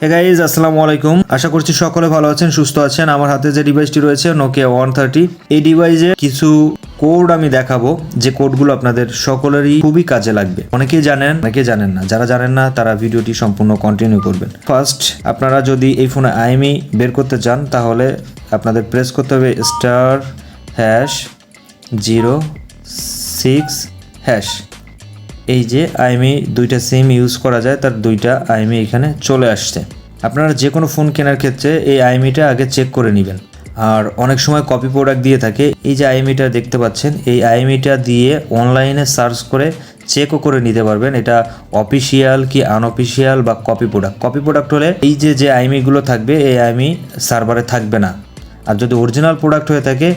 Hey guys আসসালামু আলাইকুম। আশা করছি সকলে ভালো আছেন, সুস্থ আছেন। আমার হাতে যে ডিভাইসটি রয়েছে নোকিয়া 130। এই ডিভাইসে কিছু কোড আমি দেখাবো, যে কোডগুলো আপনাদের সকলেরই খুবই কাজে লাগবে। অনেকেই জানেন, অনেকেই জানেন না। যারা জানেন না তারা ভিডিওটি সম্পূর্ণ কন্টিনিউ করবেন। ফার্স্ট, আপনারা যদি এই ফোনে আইএমই বের করতে চান তাহলে আপনাদের প্রেস করতে হবে *#0 6#। এই যে আইএমই দুইটা সিম ইউজ করা যায়, তার দুইটা আইএমই এখানে চলে আসছে। আপনারা যে কোনো ফোন কেনার ক্ষেত্রে এই আইএমইটা আগে চেক করে নেবেন। আর অনেক সময় কপি প্রোডাক্ট দিয়ে থাকে। এই যে আইএমইটা দেখতে পাচ্ছেন, এই আইএমইটা দিয়ে অনলাইনে সার্চ করে চেকও করে নিতে পারবেন এটা অফিসিয়াল কি আনঅফিসিয়াল বা কপি প্রোডাক্ট। কপি প্রোডাক্ট হলে এই যে আইএমইগুলো থাকবে, এই আইএমই সার্ভারে থাকবে না। আর যদি অরিজিনাল প্রোডাক্ট হয়ে থাকে,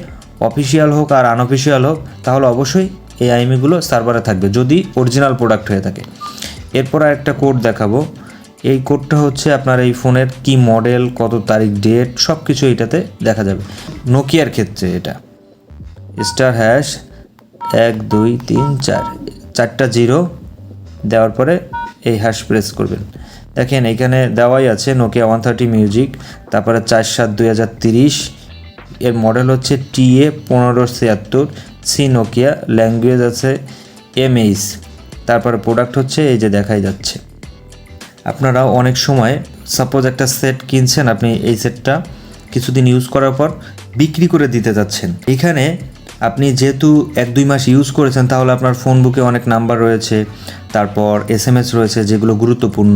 অফিসিয়াল হোক আর আনঅফিসিয়াল হোক, তাহলে অবশ্যই এই আইএমইগুলো সার্ভারে থাকবে যদি অরিজিনাল প্রোডাক্ট হয়ে থাকে। এরপর একটা কোড দেখাবো। এই কোডটা হচ্ছে আপনার এই ফোনের কি মডেল, কত তারিখ, ডেট, সব কিছু এটাতে দেখা যাবে। নোকিয়ার ক্ষেত্রে এটা *1 2 3 4 চারটা জিরো দেওয়ার পরে এই হ্যাশ প্রেস করবেন। দেখেন এখানে দেওয়াই আছে নোকিয়া 130 মিউজিক, তারপরে 4/7/2030। এর মডেল হচ্ছে TA1576, সি নোকিয়া, ল্যাঙ্গুয়েজ আছে MH। তারপরে প্রোডাক্ট হচ্ছে এই যে দেখাই যাচ্ছে। আপনারা অনেক সময় সাপোজ একটা সেট কিনছেন, আপনি এই সেটটা কিছুদিন ইউজ করার পর বিক্রি করে দিতে যাচ্ছেন। এখানে আপনি যেহেতু 1-2 মাস ইউজ করেছেন, তাহলে আপনার ফোন বুকে অনেক নাম্বার রয়েছে, তারপর SMS রয়েছে যেগুলো গুরুত্বপূর্ণ।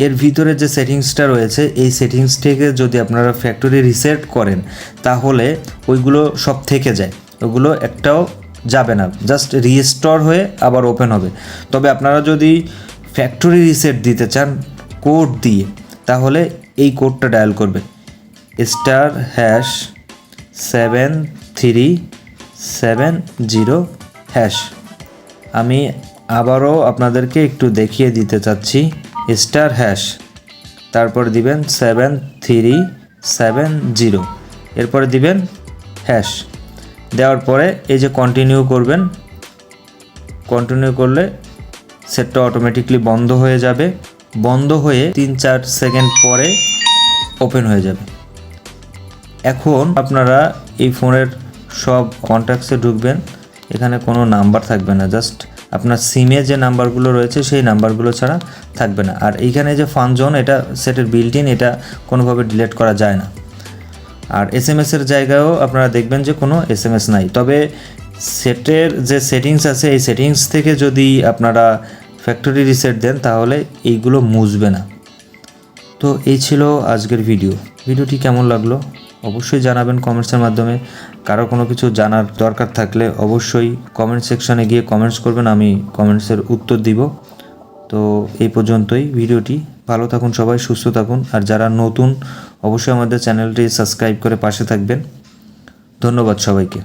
এর ভিতরে যে সেটিংসটা রয়েছে, এই সেটিংস থেকে যদি আপনারা ফ্যাক্টরি রিসেট করেন তাহলে ওইগুলো সব থেকে যায়, ওগুলো একটাও যাবে না, জাস্ট রিস্টোর হয়ে আবার ওপেন হবে। তবে আপনারা যদি ফ্যাক্টরি রিসেট দিতে চান কোড দিয়ে, তাহলে এই কোডটা ডায়াল করবেন *7370#। আমি আবারও আপনাদেরকে একটু দেখিয়ে দিতে চাচ্ছি। *#, তারপর দিবেন 7370, এরপরে দিবেন হ্যাশ। দেওয়ার পরে এই যে কন্টিনিউ করবেন। কন্টিনিউ করলে সেটটা অটোমেটিকলি বন্ধ হয়ে যাবে। বন্ধ হয়ে 3-4 সেকেন্ড পরে ওপেন হয়ে যাবে। এখন আপনারা এই ফোনের সব কন্ট্যাক্টসে ঢুকবেন। এখানে কোনো নাম্বার থাকবে না, জাস্ট আপনার সিমে যে নাম্বারগুলো রয়েছে সেই নাম্বারগুলো ছাড়া থাকবে না। আর এইখানে যে ফান জোন, এটা সেটের বিল্ট ইন, এটা কোনোভাবে ডিলিট করা যায় না। আর SMS-এর জায়গায়ও আপনারা দেখবেন যে কোনো SMS নাই। তবে সেটের যে সেটিংস আছে, এই সেটিংস থেকে যদি আপনারা ফ্যাক্টরি রিসেট দেন তাহলে এইগুলো মুছবে না। তো এই ছিল আজকের ভিডিওটি কেমন লাগলো অবশ্যই জানাবেন কমেন্টসের মাধ্যমে। কারো কোনো কিছু জানার দরকার থাকলে অবশ্যই কমেন্ট সেকশনে গিয়ে কমেন্টস করবেন, আমি কমেন্টসের উত্তর দিব। তো এই পর্যন্তই ভিডিওটি। ভালো থাকুন সবাই, সুস্থ থাকুন। আর যারা নতুন অবশ্যই আমাদের চ্যানেলটি সাবস্ক্রাইব করে পাশে থাকবেন। ধন্যবাদ সবাইকে।